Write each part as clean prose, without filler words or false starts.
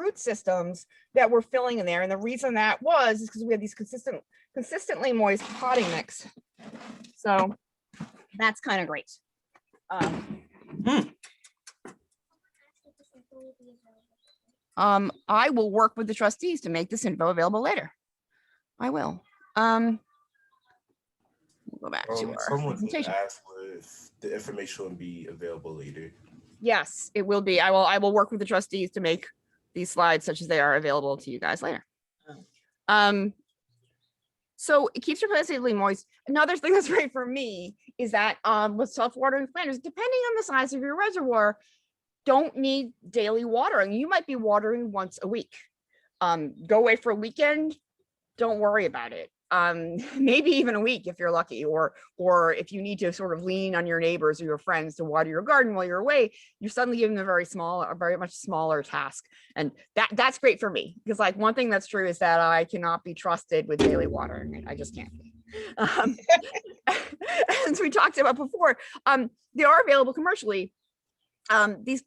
root systems that we're filling in there. And the reason that was is because we had these consistently moist potting mix. So that's kind of great. I will work with the trustees to make this info available later. I will. We'll go back to our someone presentation. asked if the information will be available later. Yes, it will be. I will work with the trustees to make these slides such as they are available to you guys later. So it keeps your plants safely moist. Another thing that's great for me is that with self-watering planters, depending on the size of your reservoir, don't need daily watering. You might be watering once a week. Go away for a weekend, don't worry about it. Maybe even a week if you're lucky, or if you need to sort of lean on your neighbors or your friends to water your garden while you're away, you're suddenly giving a very much smaller task. And that's great for me, because like one thing that's true is that I cannot be trusted with daily watering. I just can't be. As we talked about before, they are available commercially. These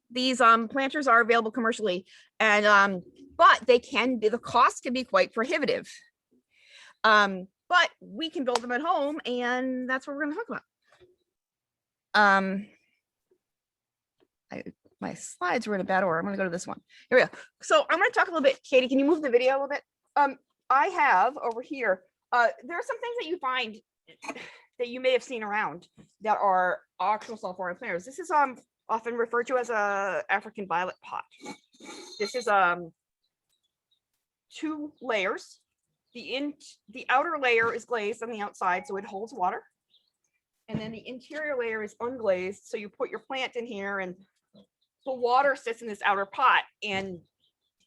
planters are available commercially, and but the cost can be quite prohibitive. But we can build them at home, and that's what we're going to talk about. My slides were in a bad order. I'm going to go to this one. Here we go. So I'm going to talk a little bit. Katie, can you move the video a little bit? I have over here, there are some things that you find that you may have seen around that are actual self-watering planters. This is often referred to as a African violet pot. This is 2 layers. The outer layer is glazed on the outside, so it holds water. And then the interior layer is unglazed. So you put your plant in here, and the water sits in this outer pot and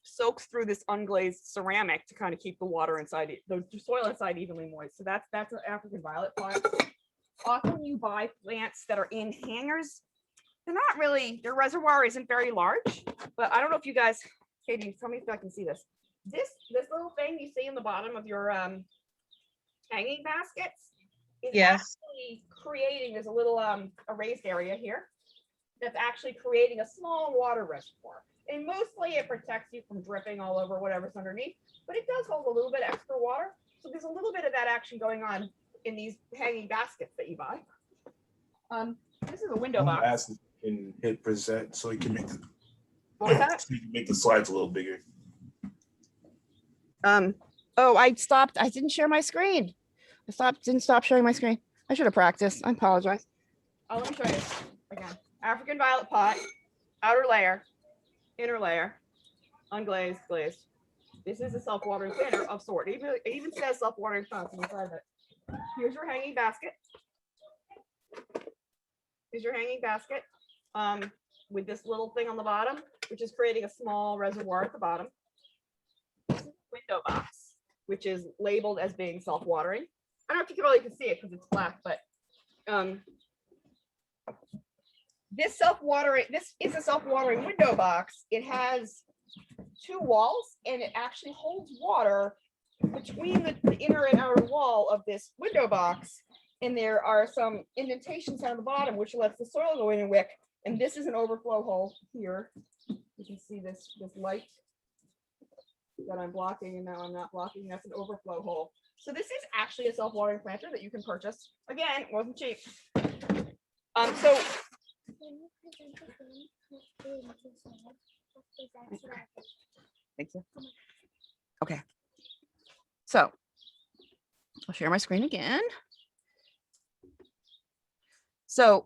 soaks through this unglazed ceramic to kind of keep the water inside, the soil inside evenly moist. So that's an African violet pot. Often you buy plants that are in hangers. They're not really, their reservoir isn't very large, but I don't know if you guys, Katie, tell me if I can see this. This little thing you see in the bottom of your hanging baskets is actually creating, there's a little a raised area here that's actually creating a small water reservoir. And mostly it protects you from dripping all over whatever's underneath, but it does hold a little bit extra water. So there's a little bit of that action going on in these hanging baskets that you buy. This is a window box. And hit present so you can make the, what was that? so you can make the slides a little bigger. Oh, I didn't share my screen. Didn't stop sharing my screen. I should have practiced. I apologize. Let me show you again. African violet pot, outer layer, inner layer, unglazed, glazed. This is a self-watering planter of sort. It even says self-watering fountain inside of it. Here's your hanging basket. Here's your hanging basket with this little thing on the bottom, which is creating a small reservoir at the bottom. Window box, which is labeled as being self-watering. I don't know if you can really see it because it's black, but this is a self-watering window box. It has 2 walls, and it actually holds water between the inner and outer wall of this window box. And there are some indentations down the bottom, which lets the soil go in and wick. And this is an overflow hole here. You can see this light that I'm blocking, and now I'm not blocking. That's an overflow hole. So this is actually a self-watering planter that you can purchase. Again, it wasn't cheap. So thank you. Okay. So I'll share my screen again. So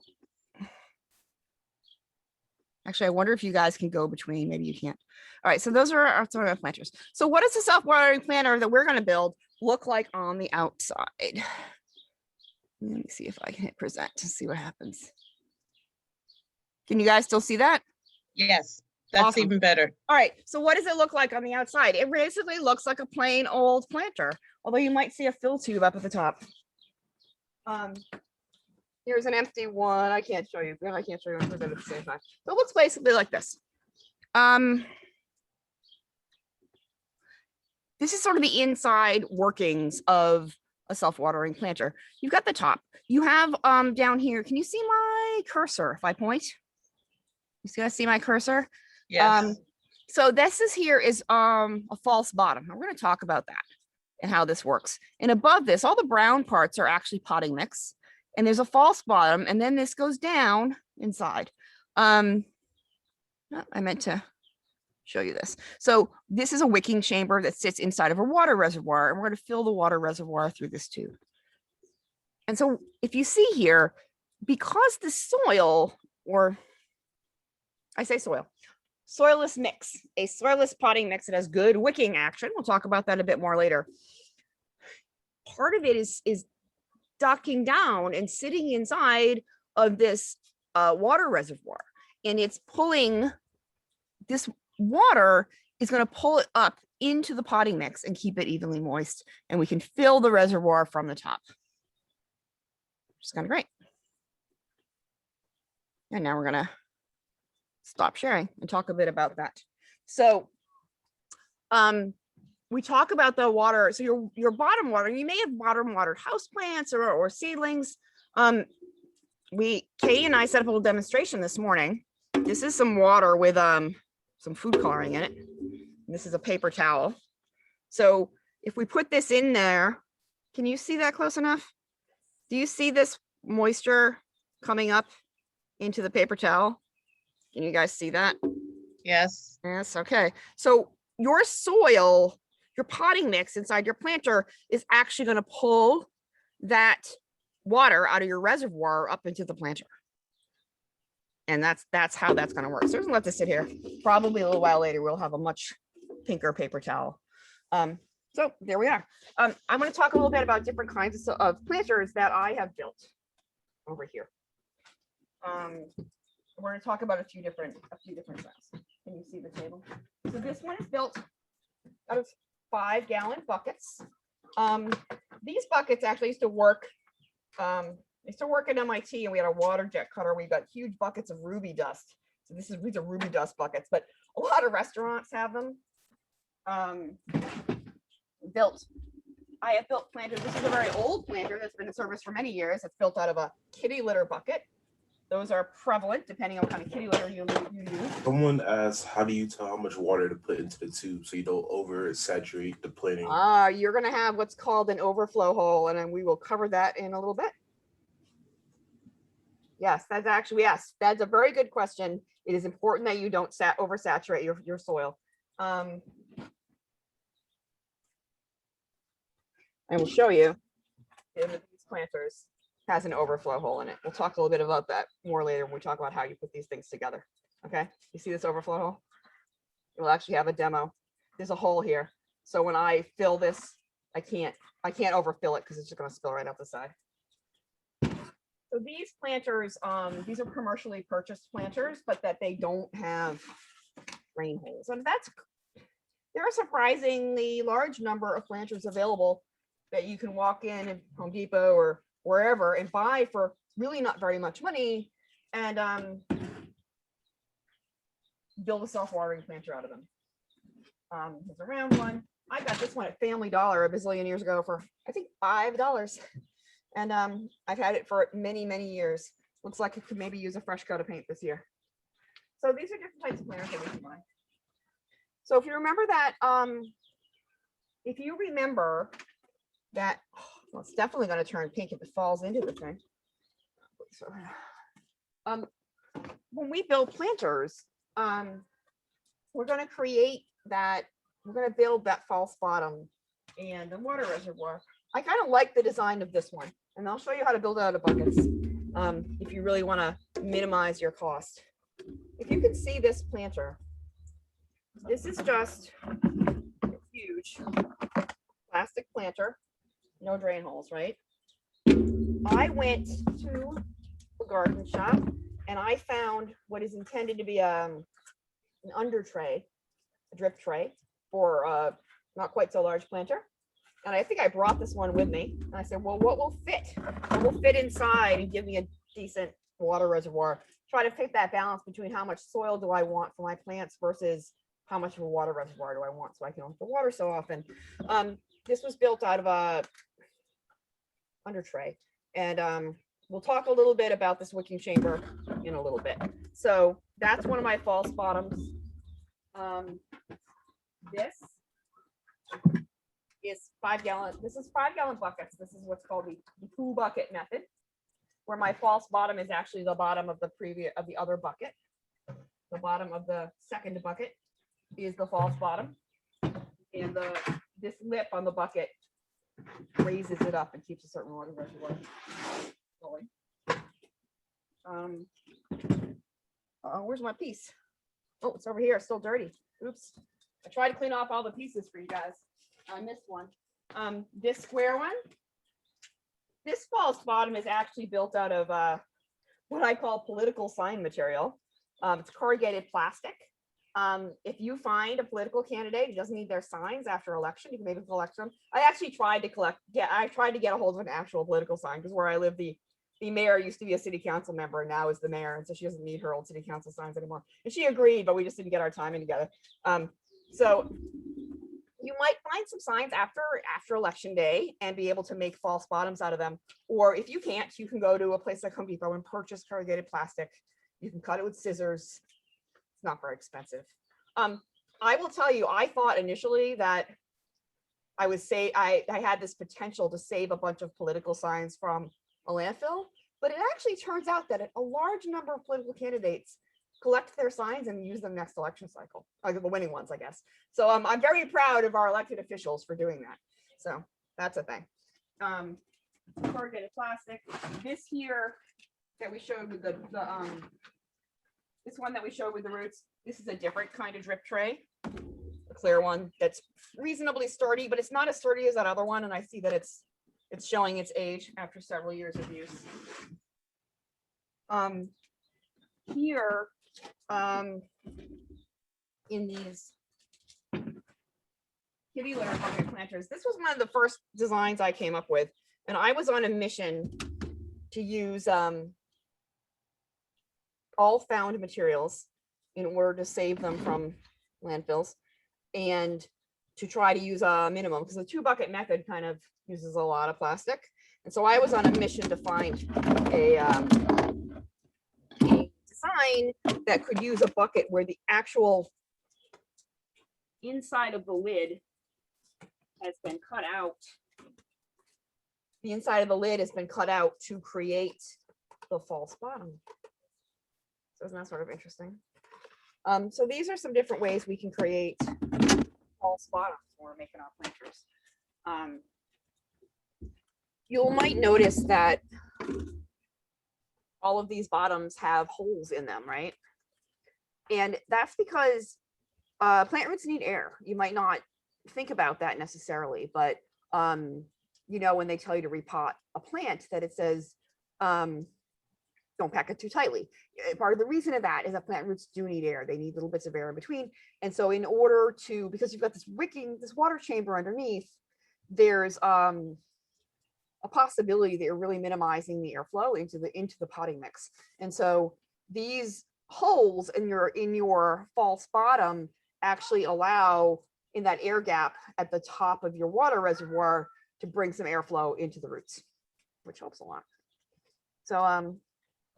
actually, I wonder if you guys can go between, maybe you can't. All right, so those are our planters. So what does the self-watering planter that we're going to build look like on the outside? Let me see if I can hit present to see what happens. Can you guys still see that? Yes, that's awesome. Even better. All right, so what does it look like on the outside? It basically looks like a plain old planter, although you might see a fill tube up at the top. Here's an empty one. I can't show you. I can't show you at the same time. So it looks basically like this. This is sort of the inside workings of a self-watering planter. You've got the top. You have down here. Can you see my cursor if I point? You guys see my cursor? Yes. So this is here is a false bottom. We're going to talk about that and how this works. And above this, all the brown parts are actually potting mix, and there's a false bottom, and then this goes down inside. I meant to show you this. So this is a wicking chamber that sits inside of a water reservoir, and we're going to fill the water reservoir through this tube. And so if you see here, because the soil, or I say soilless mix, a soilless potting mix that has good wicking action. We'll talk about that a bit more later. Part of it is docking down and sitting inside of this water reservoir, and it's pulling, this water is going to pull it up into the potting mix and keep it evenly moist, and we can fill the reservoir from the top. Which is kind of great. And now we're going to stop sharing and talk a bit about that. So we talk about the water. So your bottom water, you may have bottom watered houseplants or seedlings. Kay and I set up a little demonstration this morning. This is some water with some food coloring in it. This is a paper towel. So if we put this in there, can you see that close enough? Do you see this moisture coming up into the paper towel? Can you guys see that? Yes. Yes, okay. So your soil, your potting mix inside your planter is actually going to pull that water out of your reservoir up into the planter. And that's how that's going to work. So we're going to let this sit here. Probably a little while later, we'll have a much pinker paper towel. So there we are. I'm going to talk a little bit about different kinds of planters that I have built over here. We're going to talk about a few different styles. Can you see the table? So this one is built out of 5-gallon buckets. These buckets actually used to work. I used to work at MIT, and we had a water jet cutter. We got huge buckets of ruby dust. So these are ruby dust buckets, but a lot of restaurants have them. I have built planters. This is a very old planter that's been in service for many years. It's built out of a kitty litter bucket. Those are prevalent depending on what kind of kitty litter you use. Someone asked, how do you tell how much water to put into the tube so you don't oversaturate the planting? You're going to have what's called an overflow hole, and then we will cover that in a little bit. Yes, that's a very good question. It is important that you don't oversaturate your soil. I will show you if these planters has an overflow hole in it. We'll talk a little bit about that more later when we talk about how you put these things together. Okay, you see this overflow hole? We'll actually have a demo. There's a hole here. So when I fill this, I can't overfill it because it's just going to spill right out the side. So these planters, these are commercially purchased planters, but that they don't have drain holes. And there are surprisingly large number of planters available that you can walk in at Home Depot or wherever and buy for really not very much money, and build a self-watering planter out of them. There's a round one. I got this one at Family Dollar a bazillion years ago for I think $5, and I've had it for many years. Looks like it could maybe use a fresh coat of paint this year. So these are different types of planters that we can buy. So if you remember that, well, it's definitely going to turn pink if it falls into the thing. So, when we build planters, we're going to build that false bottom and the water reservoir. I kind of like the design of this one, and I'll show you how to build it out of buckets if you really want to minimize your cost. If you can see this planter, this is just a huge plastic planter. No drain holes, right? I went to a garden shop and I found what is intended to be an under tray, a drip tray for not quite so large planter. And I think I brought this one with me. And I said, well, what will fit? What will fit inside and give me a decent water reservoir? Try to fit that balance between how much soil do I want for my plants versus how much of a water reservoir do I want so I can only put water so often. This was built out of a under tray, and we'll talk a little bit about this wicking chamber in a little bit. So that's one of my false bottoms. This is 5-gallon. This is 5-gallon buckets. This is what's called the poo bucket method, where my false bottom is actually the bottom of the other bucket. The bottom of the second bucket is the false bottom, and this lip on the bucket raises it up and keeps a certain water reservoir going. Where's my piece? Oh, it's over here. It's still dirty. Oops. I tried to clean off all the pieces for you guys. I missed one. This square one. This false bottom is actually built out of what I call political sign material. It's corrugated plastic. If you find a political candidate who doesn't need their signs after election, you can maybe collect them. I actually tried to get a hold of an actual political sign, because where I live, the mayor used to be a city council member and now is the mayor, and so she doesn't need her old city council signs anymore. And she agreed, but we just didn't get our timing together. So you might find some signs after election day and be able to make false bottoms out of them. Or if you can't, you can go to a place like Home Depot and purchase corrugated plastic. You can cut it with scissors. It's not very expensive. I will tell you, I thought initially that I had this potential to save a bunch of political signs from a landfill, but it actually turns out that a large number of political candidates collect their signs and use them next election cycle, like the winning ones, I guess. So I'm very proud of our elected officials for doing that. So that's a thing. Corrugated plastic. This here that we showed with this one that we showed with the roots, this is a different kind of drip tray, a clear one that's reasonably sturdy, but it's not as sturdy as that other one. And I see that it's showing its age after several years of use. Here, in these kitty litter bucket planters, this was one of the first designs I came up with, and I was on a mission to use all found materials in order to save them from landfills and to try to use a minimum, because the 2-bucket method kind of uses a lot of plastic. And so I was on a mission to find a design that could use a bucket where the actual inside of the lid has been cut out. The inside of the lid has been cut out to create the false bottom. So isn't that sort of interesting? So these are some different ways we can create false bottoms when we're making our planters. You might notice that all of these bottoms have holes in them, right? And that's because plant roots need air. You might not think about that necessarily, but you know, when they tell you to repot a plant, that it says don't pack it too tightly. Part of the reason of that is that plant roots do need air. They need little bits of air in between. And so in order to, because you've got this water chamber underneath, there's a possibility that you're really minimizing the airflow into the potting mix. And so these holes in your false bottom actually allow, in that air gap at the top of your water reservoir, to bring some airflow into the roots, which helps a lot. So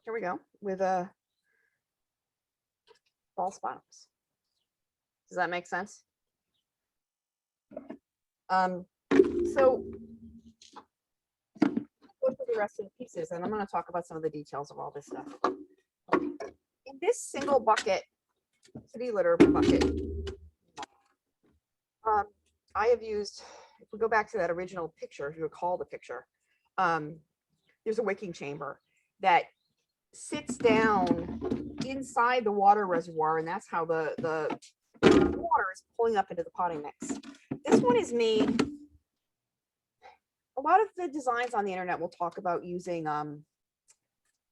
here we go with false bottoms. Does that make sense? So go through the rest of the pieces, and I'm going to talk about some of the details of all this stuff. In this single bucket, kitty litter bucket, I have used, if we go back to that original picture, if you recall the picture, there's a wicking chamber that sits down inside the water reservoir, and that's how the water is pulling up into the potting mix. This one is made, a lot of the designs on the internet will talk about using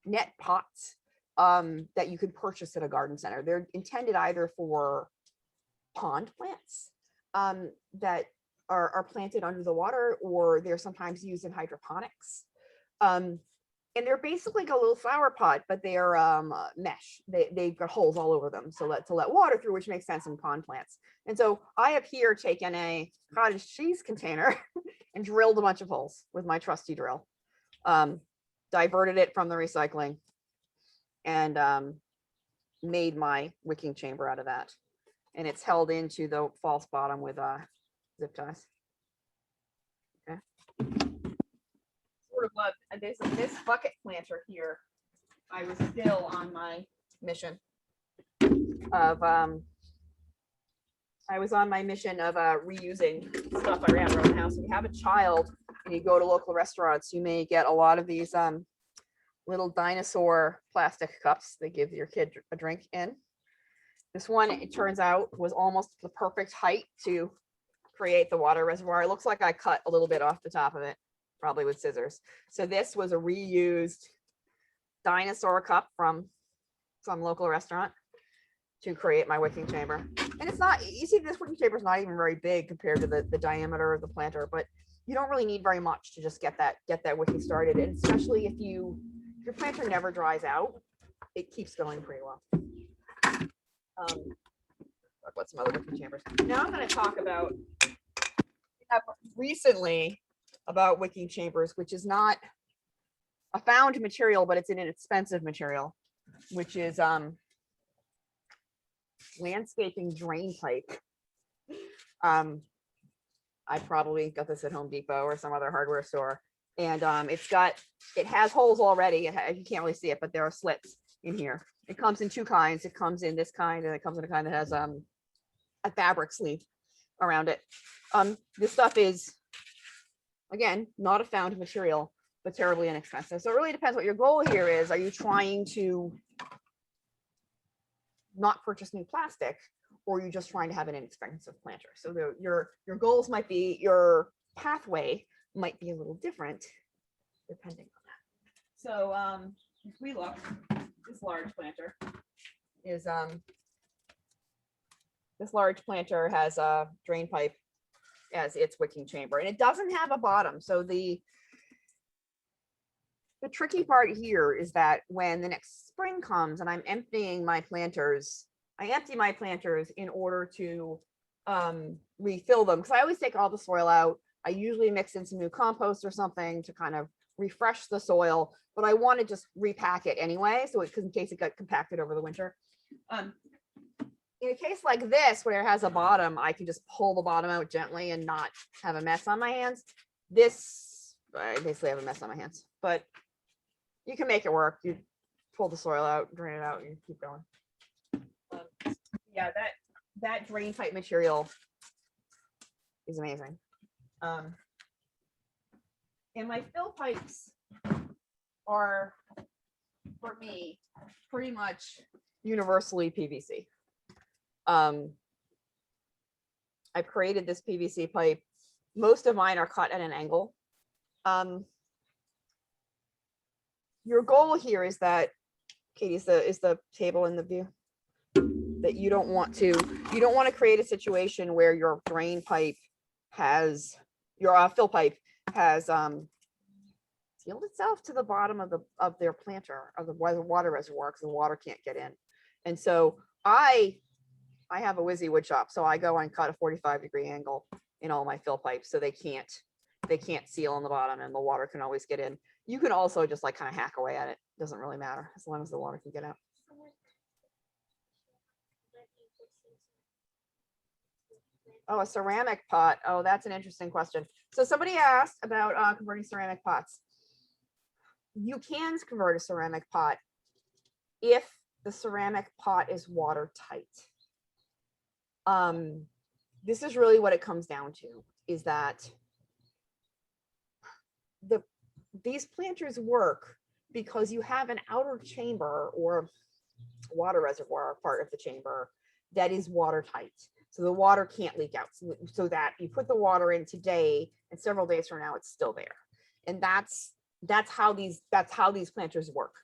net pots that you could purchase at a garden center. They're intended either for pond plants that are planted under the water, or they're sometimes used in hydroponics. And they're basically like a little flower pot, but they're mesh. They've got holes all over them to let water through, which makes sense in pond plants. And so I have here taken a cottage cheese container and drilled a bunch of holes with my trusty drill, diverted it from the recycling, and made my wicking chamber out of that. and it's held into the false bottom with zip ties. Okay. Sort of love this bucket planter here. I was still on my mission of reusing stuff I ran around the house. When you have a child and you go to local restaurants, you may get a lot of these little dinosaur plastic cups they give your kid a drink in. This one, it turns out, was almost the perfect height to create the water reservoir. It looks like I cut a little bit off the top of it, probably with scissors. So this was a reused dinosaur cup from some local restaurant to create my wicking chamber. And it's not, you see, this wicking chamber is not even very big compared to the diameter of the planter, but you don't really need very much to just get that wicking started. And especially if your planter never dries out, it keeps going pretty well. Talk about some other wicking chambers. Now I'm going to talk about recently about wicking chambers, which is not a found material, but it's an inexpensive material, which is landscaping drain pipe. I probably got this at Home Depot or some other hardware store, and it has holes already. You can't really see it, but there are slits in here. It comes in two kinds. It comes in this kind, and it comes in a kind that has a fabric sleeve around it. This stuff is, again, not a found material, but terribly inexpensive. So it really depends what your goal here is. Are you trying to not purchase new plastic, or are you just trying to have an inexpensive planter? So your goals might be, your pathway might be a little different depending on that. So if we look, this large planter is has a drain pipe as its wicking chamber, and it doesn't have a bottom. So the tricky part here is that when the next spring comes and I'm emptying my planters, I empty my planters in order to refill them, because I always take all the soil out. I usually mix in some new compost or something to kind of refresh the soil, but I want to just repack it anyway, so in case it got compacted over the winter. In a case like this, where it has a bottom, I can just pull the bottom out gently and not have a mess on my hands. This, I basically have a mess on my hands, but you can make it work. You pull the soil out, drain it out, and you keep going. Yeah, that drain pipe material is amazing. And my fill pipes are, for me, pretty much universally PVC. I've created this PVC pipe. Most of mine are cut at an angle. Your goal here is that, Katie, is the table in the view? That you don't want to create a situation where your drain pipe has, your fill pipe has sealed itself to the bottom of their planter, of the water reservoir, because the water can't get in. And so I have a whizzy wood shop, so I go and cut a 45-degree angle in all my fill pipes, so they can't seal on the bottom, and the water can always get in. You can also just like kind of hack away at it. Doesn't really matter as long as the water can get out. Oh, a ceramic pot. Oh, that's an interesting question. So somebody asked about converting ceramic pots. You can convert a ceramic pot if the ceramic pot is watertight. This is really what it comes down to, is that these planters work because you have an outer chamber or water reservoir part of the chamber that is watertight. So the water can't leak out, so that you put the water in today and several days from now it's still there. And that's how these planters work.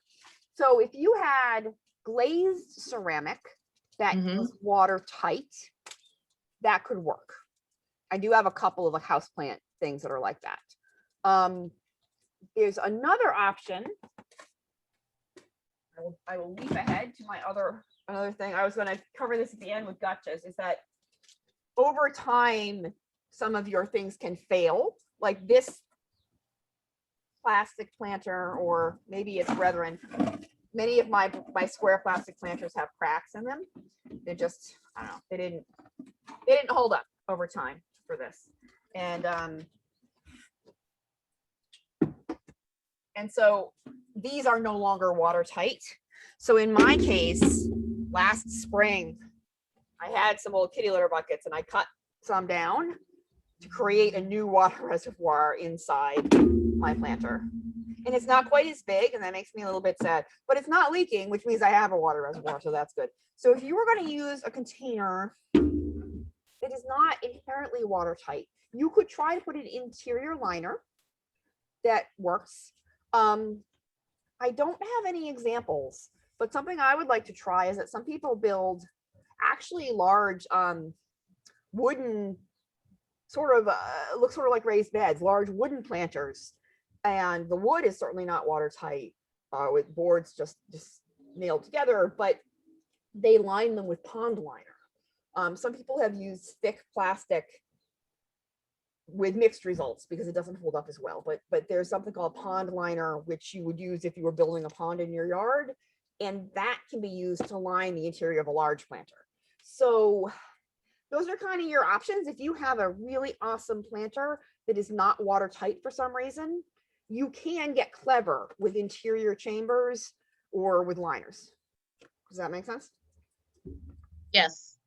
So if you had glazed ceramic that is watertight, that could work. I do have a couple of like houseplant things that are like that. There's another option. I will leap ahead to my another thing. I was going to cover this at the end with gotchas, is that over time, some of your things can fail, like this plastic planter, or maybe its brethren. Many of my square plastic planters have cracks in them. They're just I don't know, they didn't hold up over time for this. And so these are no longer watertight. So in my case, last spring, I had some old kitty litter buckets and I cut some down to create a new water reservoir inside my planter. And it's not quite as big, and that makes me a little bit sad, but it's not leaking, which means I have a water reservoir, so that's good. So if you were going to use a container that is not inherently watertight, you could try to put an interior liner that works. I don't have any examples, but something I would like to try is that some people build actually large wooden sort of looks sort of like raised beds, large wooden planters, and the wood is certainly not watertight with boards just nailed together, but they line them with pond liner. Some people have used thick plastic with mixed results because it doesn't hold up as well, but there's something called pond liner, which you would use if you were building a pond in your yard, and that can be used to line the interior of a large planter. So those are kind of your options. If you have a really awesome planter that is not watertight for some reason, you can get clever with interior chambers or with liners. Does that make sense? Yes.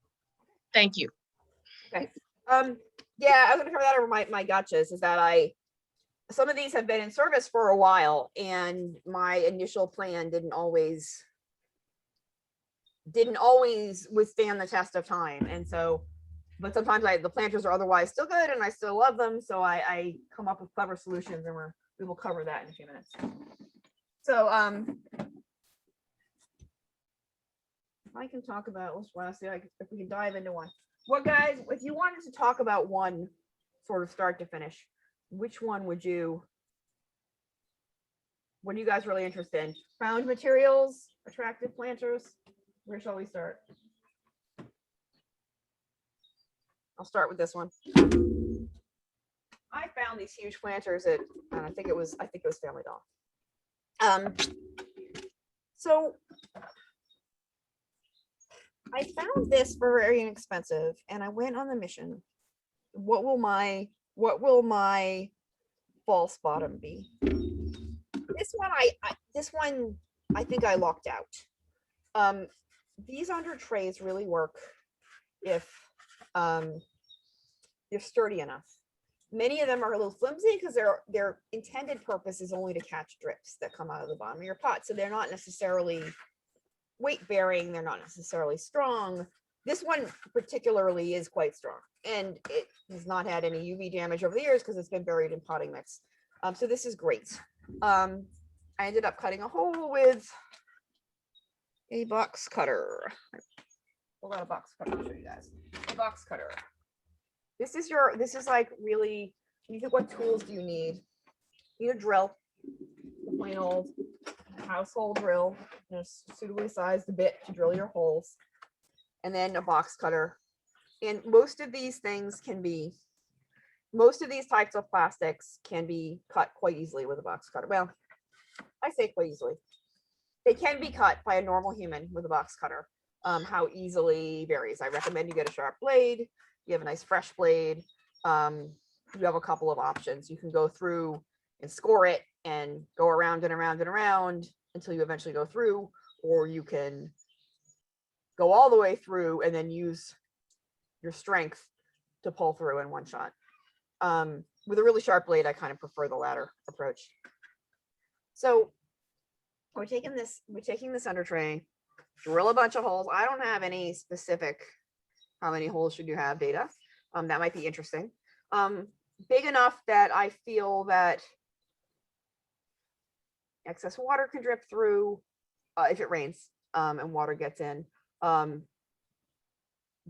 Thank you. Okay. Yeah, I was gonna cover that over my gotchas, is that some of these have been in service for a while, and my initial plan didn't always withstand the test of time. And so, but sometimes the planters are otherwise still good and I still love them. So I come up with clever solutions, and we will cover that in a few minutes. So I can talk about, let's see if we can dive into one. What, guys, if you wanted to talk about one sort of start to finish, which one would you, what are you guys really interested in? Found materials, attractive planters? Where shall we start? I'll start with this one. I found these huge planters at, I think it was Family Dollar. So I found this for very inexpensive, and I went on the mission. What will my false bottom be? This one I think I locked out. These under trays really work if they're sturdy enough. Many of them are a little flimsy because their intended purpose is only to catch drips that come out of the bottom of your pot. So they're not necessarily weight bearing, they're not necessarily strong. This one particularly is quite strong, and it has not had any UV damage over the years because it's been buried in potting mix. So this is great. I ended up cutting a hole with a box cutter. Pull out a box cutter to show you guys. A box cutter. This is like really, you think, what tools do you need? You need a drill, a plain old household drill, just suitably sized bit to drill your holes, and then a box cutter. And most of these types of plastics can be cut quite easily with a box cutter. Well, I say quite easily. They can be cut by a normal human with a box cutter. How easily varies. I recommend you get a sharp blade. You have a nice fresh blade. You have a couple of options. You can go through and score it and go around and around and around until you eventually go through, or you can go all the way through and then use your strength to pull through in one shot. With a really sharp blade, I kind of prefer the latter approach. So we're taking this under tray, drill a bunch of holes. I don't have any specific how many holes should you have data. That might be interesting. Big enough that I feel that excess water can drip through if it rains and water gets in.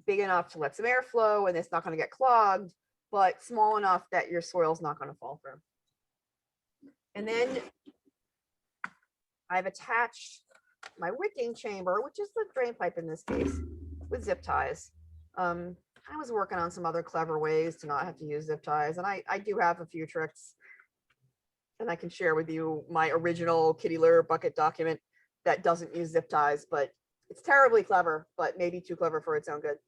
Big enough to let some air flow and it's not going to get clogged, but small enough that your soil's not going to fall through. And then I've attached my wicking chamber, which is the drain pipe in this case, with zip ties. I was working on some other clever ways to not have to use zip ties, and I do have a few tricks, and I can share with you my original kitty litter bucket document that doesn't use zip ties, but It's terribly clever, but maybe too clever for its own good.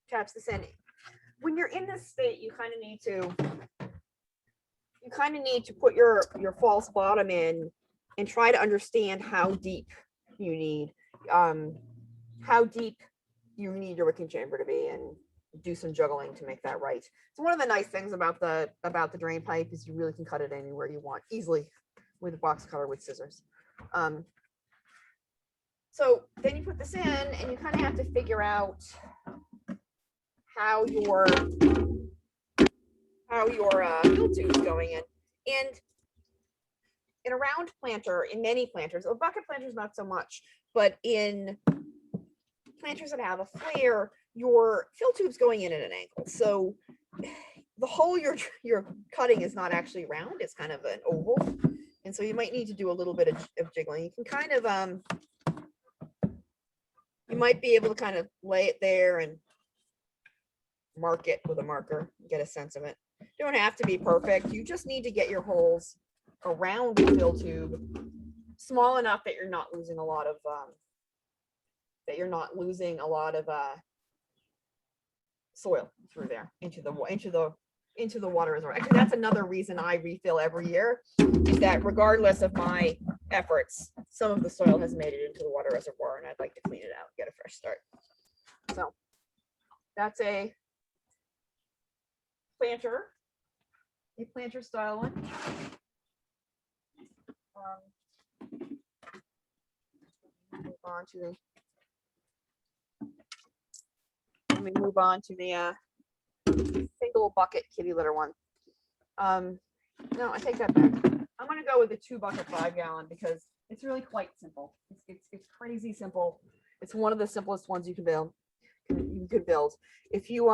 Taps this in. When you're in this state, you kind of need to put your false bottom in and try to understand how deep you need your wicking chamber to be, and do some juggling to make that right. So one of the nice things about the drain pipe is you really can cut it anywhere you want easily with a box cutter with scissors. So then you put this in, and you kind of have to figure out how your fill tube is going in. And in a round planter, in many planters, a bucket planters not so much, but in planters that have a flare, your fill tube's going in at an angle. So the hole you're cutting is not actually round, it's kind of an oval. And so you might need to do a little bit of jiggling. You can kind of you might be able to kind of lay it there and mark it with a marker, get a sense of it. You don't have to be perfect. You just need to get your holes around the fill tube small enough that you're not losing a lot of soil through there into the water reservoir. Actually, that's another reason I refill every year, is that regardless of my efforts, some of the soil has made it into the water reservoir, and I'd like to clean it out, get a fresh start. So that's a planter style one. Let me move on to the single bucket kitty litter one. No, I take that back. I'm going to go with the 2 bucket 5 gallon because it's really quite simple. It's crazy simple. It's one of the simplest ones you can build. If you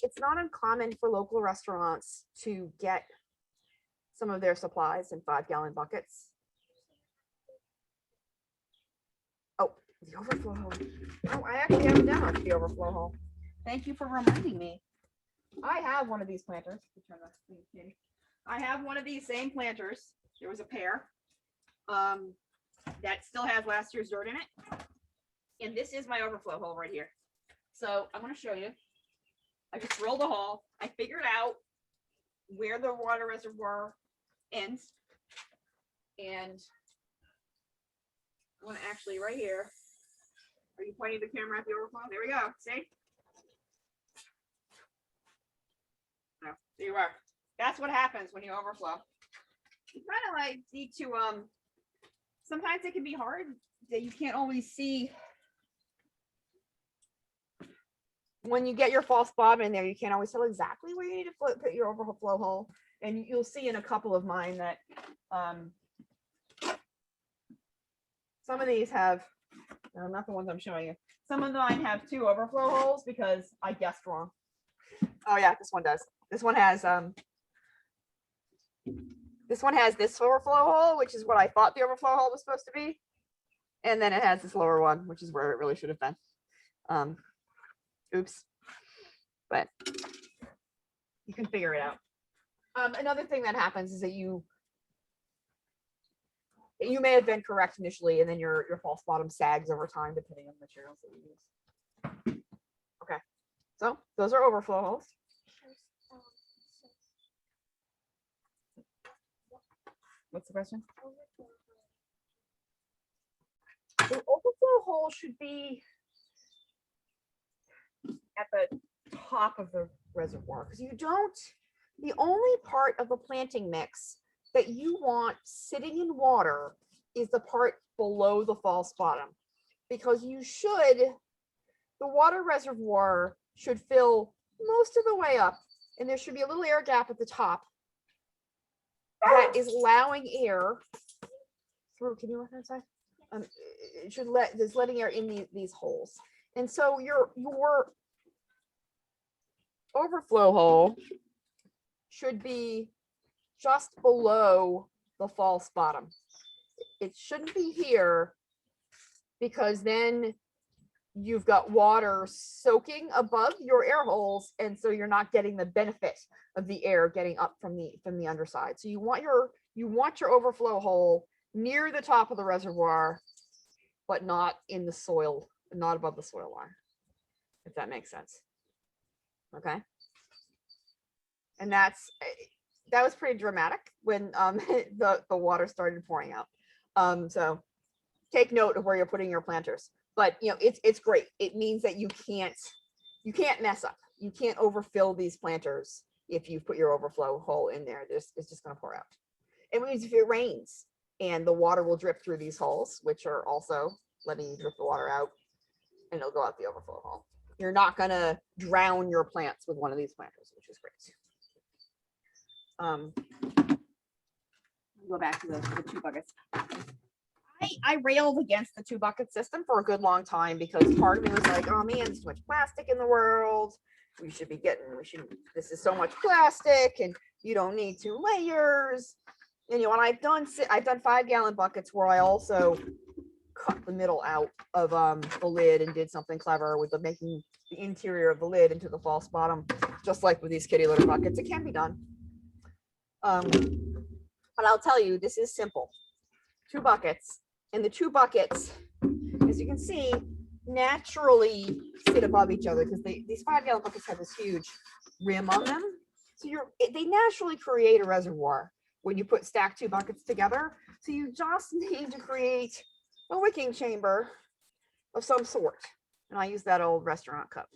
it's not uncommon for local restaurants to get some of their supplies in 5 gallon buckets. Oh, the overflow hole. Oh, I actually haven't done the overflow hole. Thank you for reminding me. I have one of these planters. I have one of these same planters. There was a pair that still has last year's dirt in it. And this is my overflow hole right here. So I'm going to show you. I just drilled a hole. I figured out where the water reservoir ends. And I want to actually right here. Are you pointing the camera at the overflow? There we go. See? So there you are. That's what happens when you overflow. You kind of like need to sometimes it can be hard that you can't always see when you get your false bottom in there. You can't always tell exactly where you need to put your overflow hole, and you'll see in a couple of mine that some of these have, no, not the ones I'm showing you. Some of mine have 2 overflow holes because I guessed wrong. Oh yeah, this one does. This one has this overflow hole, which is what I thought the overflow hole was supposed to be. And then it has this lower one, which is where it really should have been. Oops. But you can figure it out. Another thing that happens is that you may have been correct initially, and then your false bottom sags over time depending on the materials that you use. Okay, so those are overflow holes. What's the question? The overflow hole should be at the top of the reservoir, because the only part of the planting mix that you want sitting in water is the part below the false bottom, because the water reservoir should fill most of the way up, and there should be a little air gap at the top that is allowing air through. Can you look inside? It should there's letting air in these holes, and so your overflow hole should be just below the false bottom. It shouldn't be here, because then you've got water soaking above your air holes, and so you're not getting the benefit of the air getting up from the underside. So you want your you want your overflow hole near the top of the reservoir, but not in the soil, not above the soil line, if that makes sense. Okay. And that was pretty dramatic when the water started pouring out. So take note of where you're putting your planters. But you know, it's great. It means that you can't mess up. You can't overfill these planters if you put your overflow hole in there. It's just going to pour out. It means if it rains and the water will drip through these holes, which are also letting you drip the water out, and it'll go out the overflow hole. You're not going to drown your plants with one of these planters, which is great. Go back to the 2 buckets. I railed against the 2 bucket system for a good long time because part of me was like, oh man, there's so much plastic in the world. This is so much plastic and you don't need 2 layers. And you know, and I've done 5-gallon buckets where I also cut the middle out of the lid and did something clever with making the interior of the lid into the false bottom, just like with these kitty litter buckets. It can be done. But I'll tell you, this is simple. 2 buckets, and the 2 buckets, as you can see, naturally sit above each other because these 5-gallon buckets have this huge rim on them. So they naturally create a reservoir when you stack 2 buckets together. So you just need to create a wicking chamber of some sort. And I use that old restaurant cup.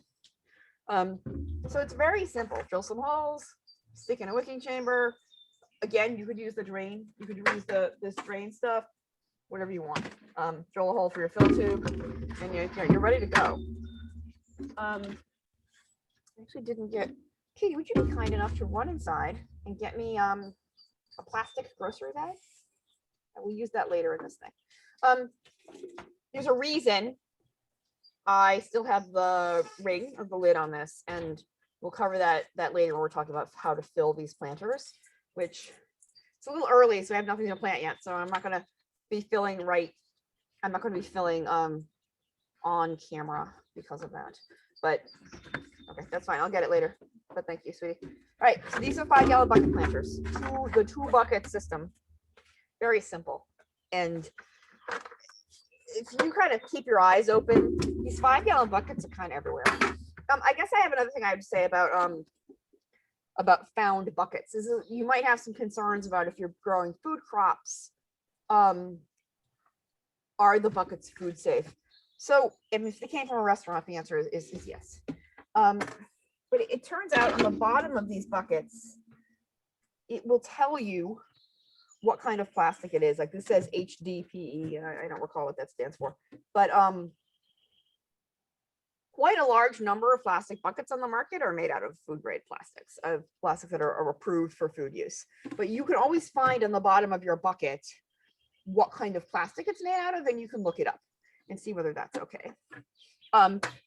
So it's very simple. Drill some holes, stick in a wicking chamber. Again, you could use the drain. You could use this drain stuff, whatever you want. Drill a hole for your fill tube, and you're ready to go. I actually didn't get. Katie, would you be kind enough to run inside and get me a plastic grocery bag? We'll use that later in this thing. There's a reason I still have the ring of the lid on this, and we'll cover that later when we're talking about how to fill these planters, which it's a little early, so I have nothing to plant yet. So I'm not going to be filling I'm not going to be filling on camera because of that. But okay, that's fine. I'll get it later. But thank you, sweetie. All right, so these are 5-gallon bucket planters. The 2 bucket system. Very simple. And if you kind of keep your eyes open, these 5-gallon buckets are kind of everywhere. I guess I have another thing I would say about found buckets is you might have some concerns about if you're growing food crops, are the buckets food safe? So if they came from a restaurant, the answer is yes. But it turns out on the bottom of these buckets, it will tell you what kind of plastic it is. Like this says HDPE, and I don't recall what that stands for, but quite a large number of plastic buckets on the market are made out of food grade plastics, that are approved for food use. But you can always find on the bottom of your bucket what kind of plastic it's made out of, and you can look it up and see whether that's okay.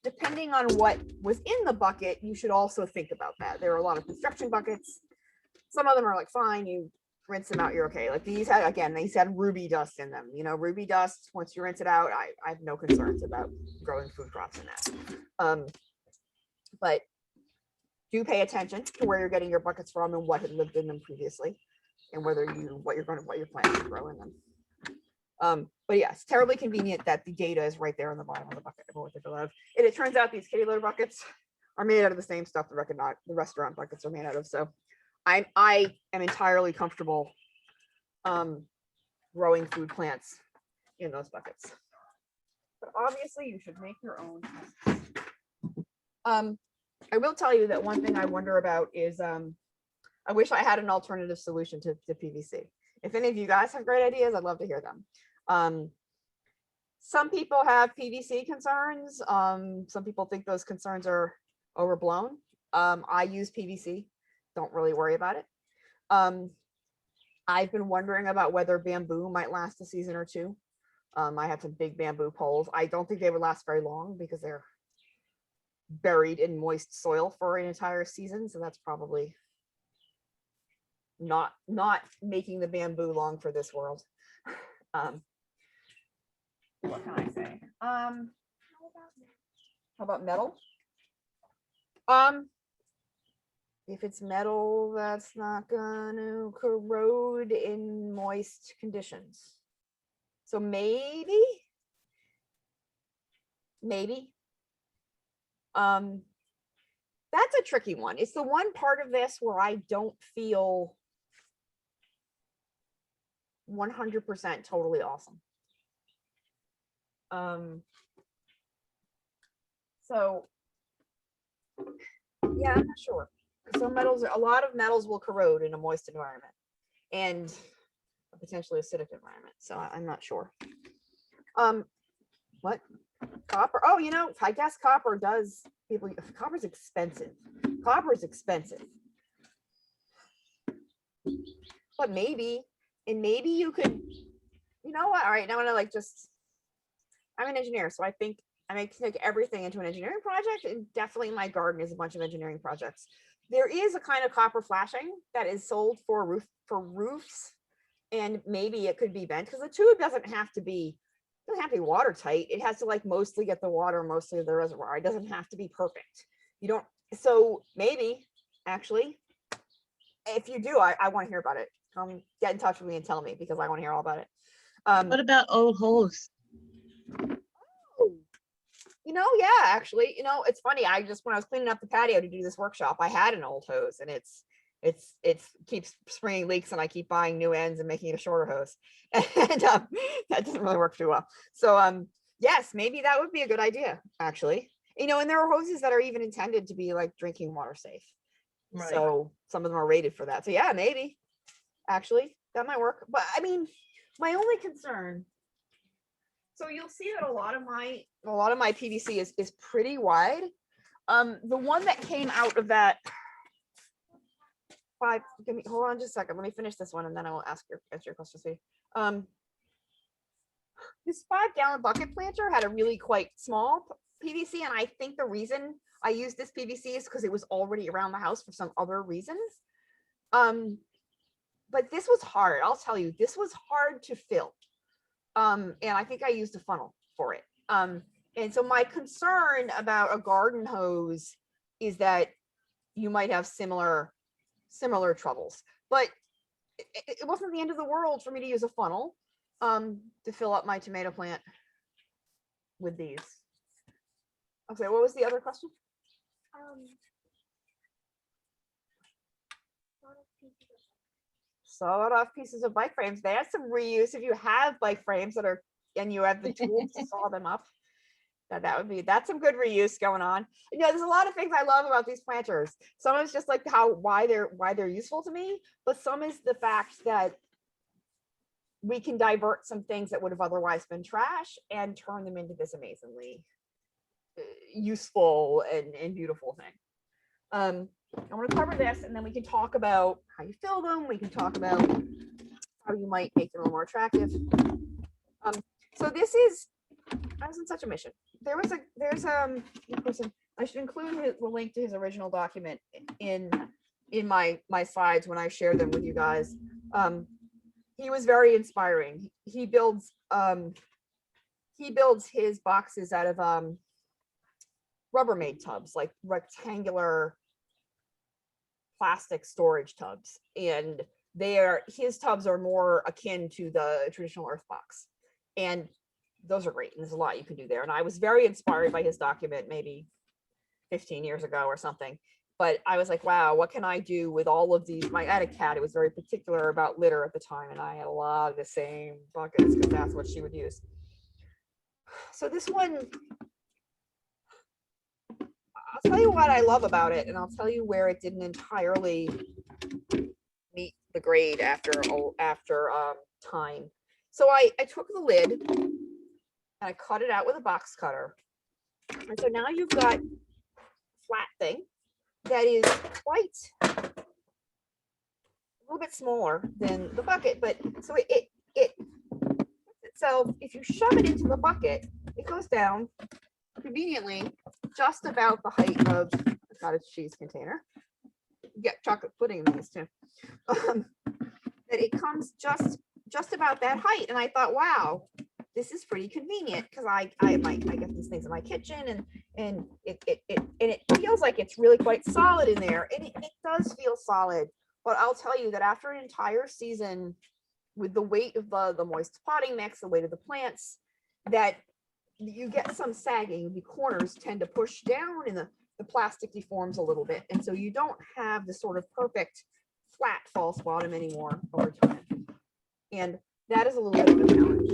Depending on what was in the bucket, you should also think about that. There are a lot of construction buckets. Some of them are like fine, you rinse them out, you're okay. Like these had ruby dust in them. You know, ruby dust, once you rinse it out, I have no concerns about growing food crops in that. But do pay attention to where you're getting your buckets from and what had lived in them previously, and what you're planning to grow in them. But yeah, it's terribly convenient that the data is right there on the bottom of the bucket about what they're allowed. And it turns out these kitty litter buckets are made out of the same stuff the restaurant buckets are made out of. So I am entirely comfortable growing food plants in those buckets. But obviously you should make your own. I will tell you that one thing I wonder about is I wish I had an alternative solution to PVC. If any of you guys have great ideas, I'd love to hear them. Some people have PVC concerns. Some people think those concerns are overblown. I use PVC. Don't really worry about it. I've been wondering about whether bamboo might last a season or 2. I have some big bamboo poles. I don't think they would last very long because they're buried in moist soil for an entire season. So that's probably not making the bamboo long for this world. What can I say? How about metal? if it's metal, that's not gonna corrode in moist conditions. So maybe. That's a tricky one. It's the one part of this where I don't feel 100% totally awesome. So yeah, I'm not sure. Some metals, a lot of metals will corrode in a moist environment and a potentially acidic environment. So I'm not sure. What? Copper? Oh, you know, I guess copper does. Copper's expensive. Copper is expensive. But maybe you could, you know what? All right, now I'm gonna like just, I'm an engineer, so I think I make everything into an engineering project, and definitely my garden is a bunch of engineering projects. There is a kind of copper flashing that is sold for roofs, and maybe it could be bent because the tube doesn't have to be watertight. It has to like mostly get the water, mostly of the reservoir. It doesn't have to be perfect. You don't. So maybe actually, if you do, I want to hear about it. Get in touch with me and tell me because I want to hear all about it. What about old holes? You know, yeah, actually, you know, it's funny. When I was cleaning up the patio to do this workshop, I had an old hose, and it keeps springing leaks, and I keep buying new ends and making it a shorter hose, and that doesn't really work too well. So yes, maybe that would be a good idea, actually. You know, and there are hoses that are even intended to be like drinking water safe. Right. So some of them are rated for that. So yeah, maybe actually that might work. But I mean, my only concern. So you'll see that a lot of my PVC is pretty wide. The one that came out of that hold on just a second. Let me finish this one and then I will answer your question. This 5-gallon bucket planter had a really quite small PVC, and I think the reason I used this PVC is because it was already around the house for some other reasons. But this was hard. I'll tell you, this was hard to fill. And I think I used a funnel for it. And so my concern about a garden hose is that you might have similar troubles, but it wasn't the end of the world for me to use a funnel to fill up my tomato plant with these. Okay, what was the other question? Sawed-off pieces of bike frames. They have some reuse if you have bike frames and you have the tools to saw them up. That's some good reuse going on. You know, there's a lot of things I love about these planters. Some is just like why they're useful to me, but some is the fact that we can divert some things that would have otherwise been trash and turn them into this amazingly useful and beautiful thing. I'm going to cover this, and then we can talk about how you fill them. We can talk about how you might make them a little more attractive. So this is, I was in such a mission. There's a person, I should include the link to his original document in my slides when I share them with you guys. He was very inspiring. He builds his boxes out of Rubbermaid tubs, like rectangular plastic storage tubs, and his tubs are more akin to the traditional earth box, and those are great, and there's a lot you can do there. And I was very inspired by his document maybe 15 years ago or something, but I was like, wow, what can I do with all of these? I had a cat who was very particular about litter at the time, and I had a lot of the same buckets because that's what she would use. So this one, I'll tell you what I love about it, and I'll tell you where it didn't entirely meet the grade after time. So I took the lid and I cut it out with a box cutter. And so now you've got a flat thing that is quite a little bit smaller than the bucket, but so it itself, if you shove it into the bucket, it goes down conveniently just about the height of a cottage cheese container. You get chocolate pudding in these too. That it comes just about that height, and I thought, wow, this is pretty convenient because I get these things in my kitchen, And it feels like it's really quite solid in there, and it does feel solid. But I'll tell you that after an entire season, with the weight of the moist potting mix, the weight of the plants, that you get some sagging. The corners tend to push down, and the plastic deforms a little bit, and so you don't have the sort of perfect flat false bottom anymore over time. And that is a little bit of a challenge.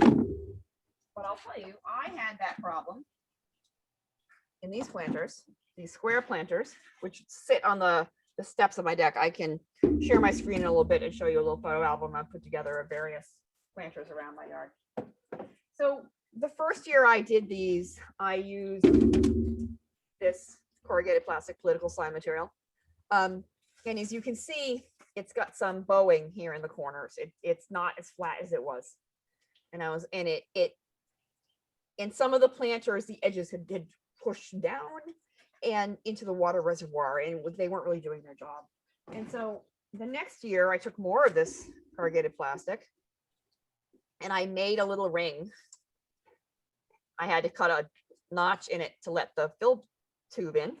But I'll tell you, I had that problem in these planters, these square planters, which sit on the steps of my deck. I can share my screen in a little bit and show you a little photo album I've put together of various planters around my yard. So the first year I did these, I used this corrugated plastic political slime material. And as you can see, it's got some bowing here in the corners. It's not as flat as it was. And in some of the planters, the edges had pushed down and into the water reservoir, and they weren't really doing their job. And so the next year I took more of this corrugated plastic and I made a little ring. I had to cut a notch in it to let the fill tube in,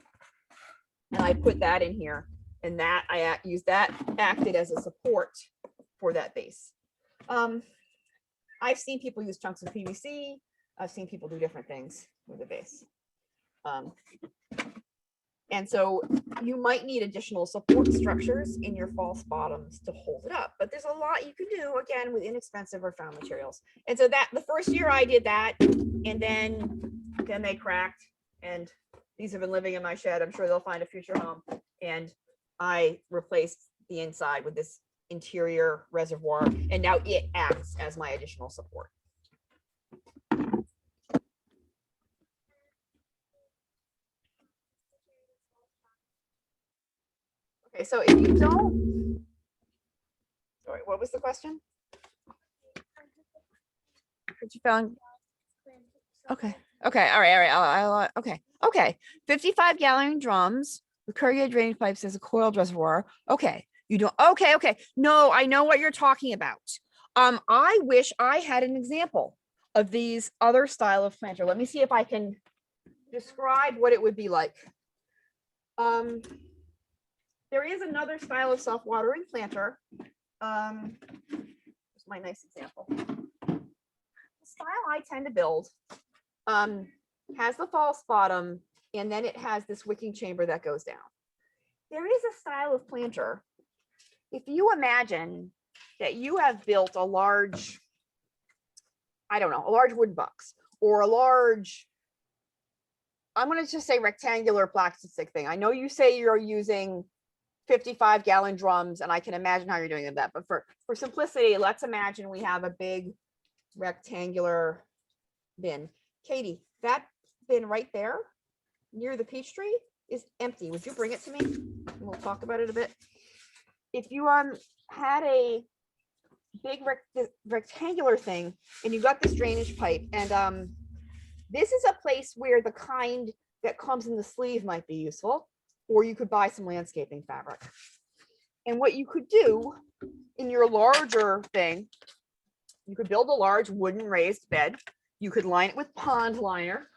and I put that in here, and that I used that, acted as a support for that base. I've seen people use chunks of PVC. I've seen people do different things with the base. And so you might need additional support structures in your false bottoms to hold it up, but there's a lot you can do, again, with inexpensive or found materials. And so that the first year I did that, and then they cracked, and these have been living in my shed. I'm sure they'll find a future home. And I replaced the inside with this interior reservoir, and now it acts as my additional support. Okay, so if you don't, sorry, what was the question? What you found? Okay, okay, all right, okay. 55-gallon drums with corrugated drainage pipes as a coiled reservoir. Okay, you don't, okay. No, I know what you're talking about. I wish I had an example of these other style of planter. Let me see if I can describe what it would be like. There is another style of self-watering planter. Here's my nice example. The style I tend to build has the false bottom, and then it has this wicking chamber that goes down. There is a style of planter. If you imagine that you have built a large, I don't know, a large wooden box, or a large, I'm going to just say rectangular plastic thing. I know you say you're using 55-gallon drums, and I can imagine how you're doing that, but for simplicity, let's imagine we have a big rectangular bin. Katie, that bin right there near the peach tree is empty. Would you bring it to me? And we'll talk about it a bit. If you had a big rectangular thing and you got this drainage pipe, and this is a place where the kind that comes in the sleeve might be useful, or you could buy some landscaping fabric. And what you could do in your larger thing, you could build a large wooden raised bed. You could line it with pond liner.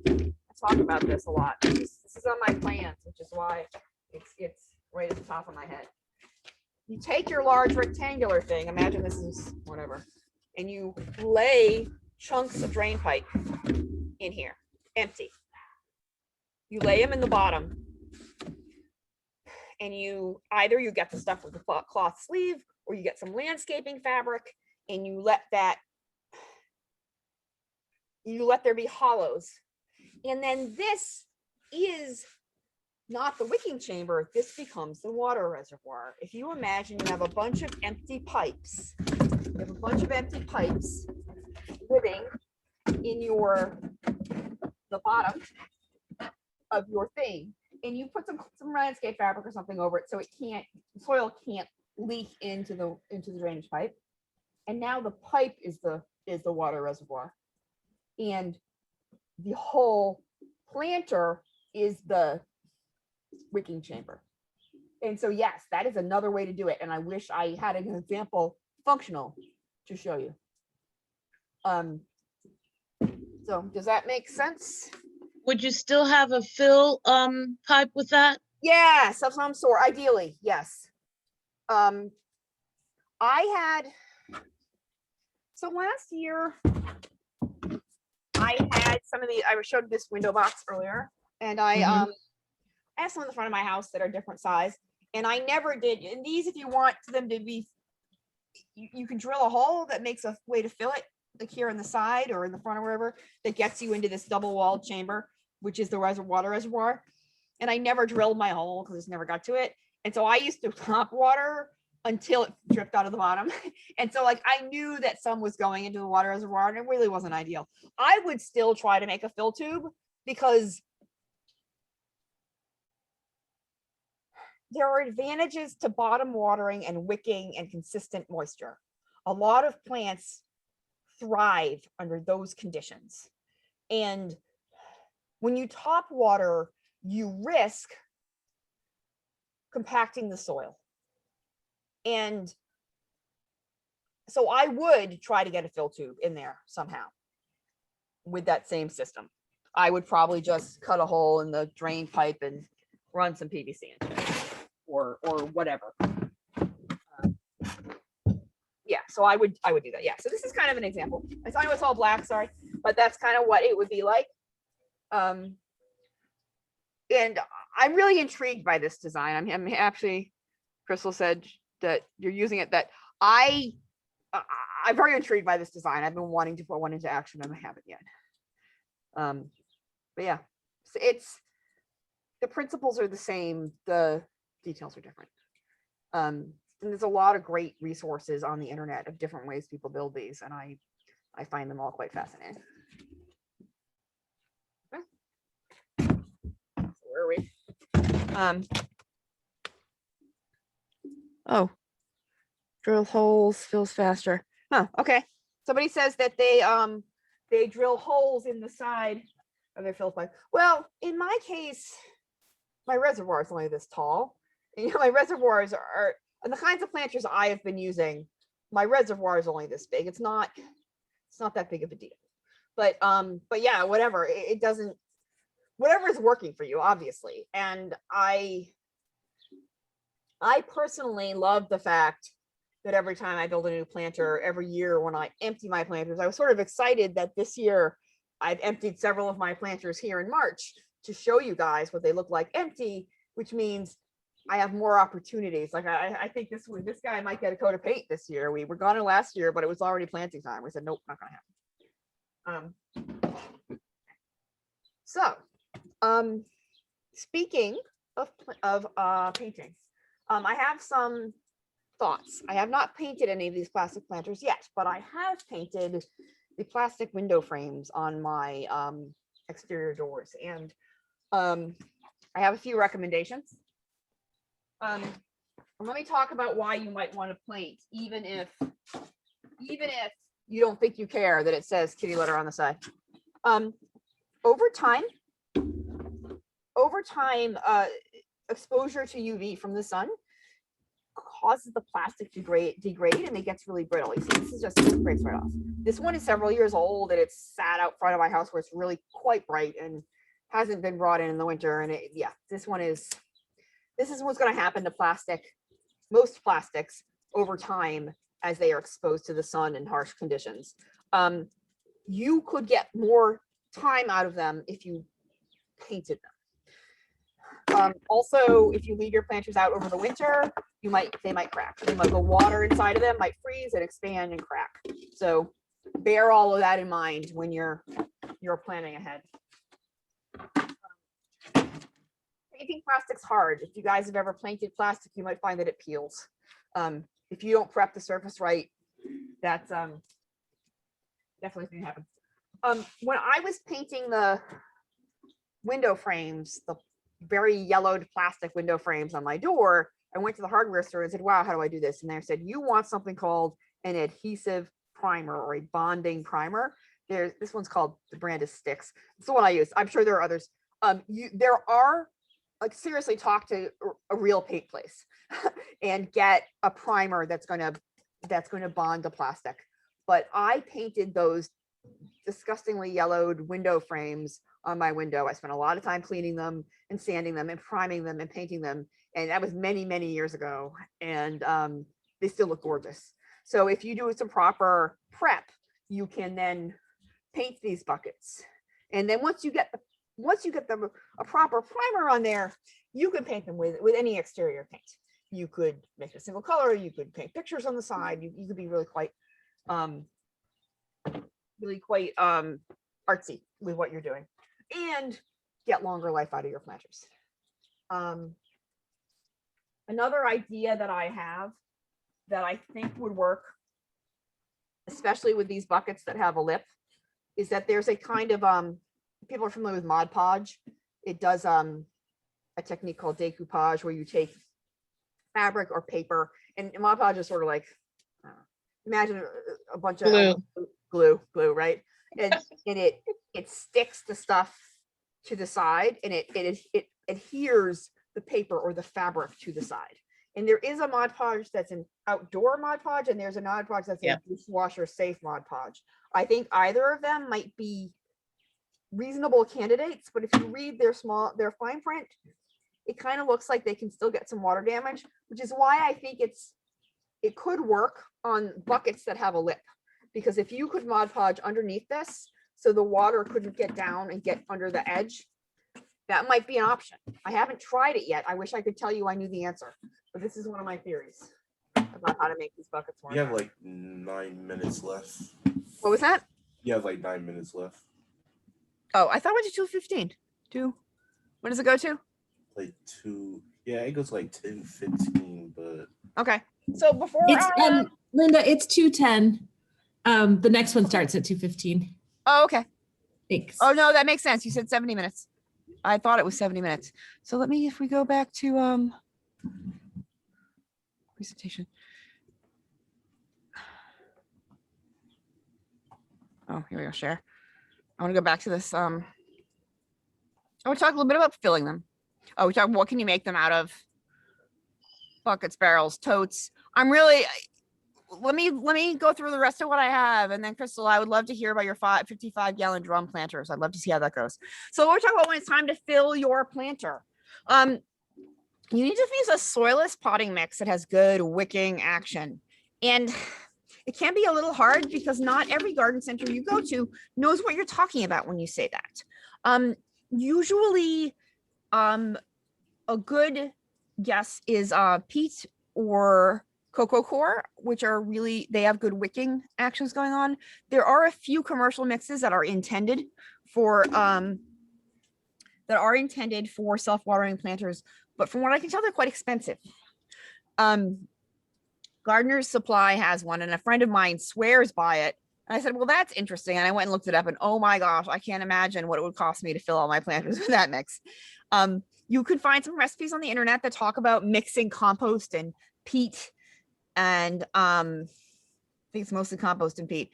I talk about this a lot. This is on my plans, which is why it's right at the top of my head. You take your large rectangular thing, imagine this is whatever, and you lay chunks of drain pipe in here, empty. You lay them in the bottom, and you get the stuff with the cloth sleeve, or you get some landscaping fabric, and you let there be hollows. And then this is not the wicking chamber, this becomes the water reservoir. If you imagine you have a bunch of empty pipes, living in the bottom of your thing, and you put some landscape fabric or something over it so the soil can't leak into the drainage pipe. And now the pipe is the water reservoir, and the whole planter is the wicking chamber. And so yes, that is another way to do it, and I wish I had an example functional to show you. So does that make sense? Would you still have a fill pipe with that? Yes, of some sort, ideally, yes. So last year, I had some of the, I showed this window box earlier, and I have some in the front of my house that are different size, and I never did, and these, if you want them to be, you can drill a hole that makes a way to fill it, like here on the side or in the front or wherever, that gets you into this double walled chamber, which is the water reservoir. And I never drilled my hole because I just never got to it. And so I used to pump water until it dripped out of the bottom. And so like I knew that some was going into the water reservoir, and it really wasn't ideal. I would still try to make a fill tube because there are advantages to bottom watering and wicking and consistent moisture. A lot of plants thrive under those conditions. And when you top water, you risk compacting the soil. And so I would try to get a fill tube in there somehow with that same system. I would probably just cut a hole in the drain pipe and run some PVC into it or whatever. Yeah, so I would do that. Yeah, so this is kind of an example. I know it's all black, sorry, but that's kind of what it would be like. And I'm really intrigued by this design. I'm actually, Crystal said that you're using it, that I'm very intrigued by this design. I've been wanting to put one into action and I haven't yet. But yeah, it's the principles are the same, the details are different. And there's a lot of great resources on the internet of different ways people build these, and I find them all quite fascinating. Okay. So where are we? Oh, drill holes, fills faster. Huh, okay. Somebody says that they drill holes in the side of their fill pipe. Well, in my case, my reservoir is only this tall. And, you know, my reservoirs are, and the kinds of planters I have been using, my reservoir is only this big. It's not that big of a deal. But yeah, whatever. It doesn't, whatever is working for you, obviously. And I personally love the fact that every time I build a new planter, every year when I empty my planters, I was sort of excited that this year I've emptied several of my planters here in March to show you guys what they look like empty, which means I have more opportunities. Like I think this guy might get a coat of paint this year. We were gone last year, but it was already planting time. We said, nope, not gonna happen. So speaking of painting, I have some thoughts. I have not painted any of these plastic planters yet, but I have painted the plastic window frames on my exterior doors, and I have a few recommendations. Let me talk about why you might want to paint, even if you don't think you care that it says kitty litter on the side. Over time, exposure to UV from the sun causes the plastic to degrade, and it gets really brittle. You see, this is just breaks right off. This one is several years old, and it's sat out front of my house where it's really quite bright and hasn't been brought in the winter. And this is what's going to happen to most plastics over time as they are exposed to the sun in harsh conditions. You could get more time out of them if you painted them. Also, if you leave your planters out over the winter, they might crack. The water inside of them might freeze and expand and crack. So bear all of that in mind when you're planning ahead. Painting plastic's hard. If you guys have ever painted plastic, you might find that it peels. If you don't prep the surface right, that's definitely going to happen. When I was painting the window frames, the very yellowed plastic window frames on my door, I went to the hardware store and said, wow, how do I do this? And they said, you want something called an adhesive primer or a bonding primer. This one's called, the brand is Sticks. It's the one I use. I'm sure there are others. Like, seriously, talk to a real paint place and get a primer that's going to bond the plastic. But I painted those disgustingly yellowed window frames on my window. I spent a lot of time cleaning them and sanding them and priming them and painting them. And that was many, many years ago. And they still look gorgeous. So if you do some proper prep, you can then paint these buckets. And then once you get them a proper primer on there, you can paint them with any exterior paint. You could make it a single color. You could paint pictures on the side. You could be really quite artsy with what you're doing and get longer life out of your planters. Another idea that I have that I think would work, especially with these buckets that have a lip, is that there's a kind of, people are familiar with Mod Podge. It does a technique called decoupage where you take fabric or paper, and Mod Podge is sort of like, imagine a bunch of glue, right? And it sticks the stuff to the side, and it adheres the paper or the fabric to the side. And there is a Mod Podge that's an outdoor Mod Podge, and there's a Mod Podge that's a dishwasher safe Mod Podge. I think either of them might be reasonable candidates, but if you read their fine print, it kind of looks like they can still get some water damage, which is why I think it could work on buckets that have a lip, because if you could Mod Podge underneath this so the water couldn't get down and get under the edge, that might be an option. I haven't tried it yet. I wish I could tell you I knew the answer, but this is one of my theories about how to make these buckets more. You have like 9 minutes left. What was that? You have like 9 minutes left. Oh, I thought it went to 2:15. When does it go to? Like 2. Yeah, it goes like 10:15, but Okay. So before It's Linda, it's 2:10. The next one starts at 2:15. Oh, okay. Thanks. Oh no, that makes sense. You said 70 minutes. I thought it was 70 minutes. So if we go back to presentation. Oh, here we go, share. I want to go back to this. I want to talk a little bit about filling them. Oh, we talk what can you make them out of? Buckets, barrels, totes. Let me go through the rest of what I have, and then Crystal, I would love to hear about your 55-gallon drum planters. I'd love to see how that goes. So we're talking about when it's time to fill your planter. You need to use a soilless potting mix that has good wicking action, and it can be a little hard because not every garden center you go to knows what you're talking about when you say that. Usually, a good guess is peat or cocoa core, which are they have good wicking actions going on. There are a few commercial mixes that are intended for self-watering planters, but from what I can tell, they're quite expensive. Gardener's Supply has one, and a friend of mine swears by it. And I said, well, that's interesting. And I went and looked it up, and oh my gosh, I can't imagine what it would cost me to fill all my planters with that mix. You could find some recipes on the internet that talk about mixing compost and peat, and I think it's mostly compost and peat,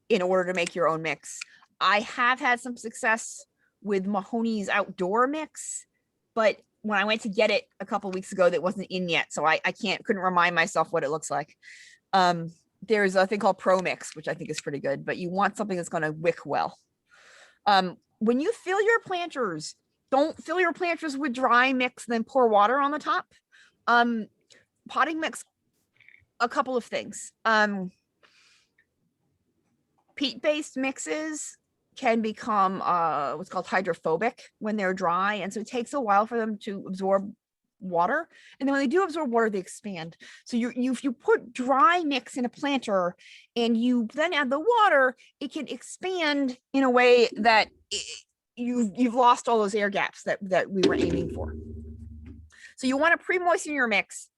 in order to make your own mix. I have had some success with Mahoney's outdoor mix, but when I went to get it a couple of weeks ago, that wasn't in yet, so I couldn't remind myself what it looks like. There's a thing called Pro Mix, which I think is pretty good, but you want something that's going to wick well. When you fill your planters, don't fill your planters with dry mix and then pour water on the top. Potting mix, a couple of things. Peat-based mixes can become what's called hydrophobic when they're dry, and so it takes a while for them to absorb water, and then when they do absorb water, they expand. So if you put dry mix in a planter and you then add the water, it can expand in a way that you've lost all those air gaps that we were aiming for. So you want to pre-moisten your mix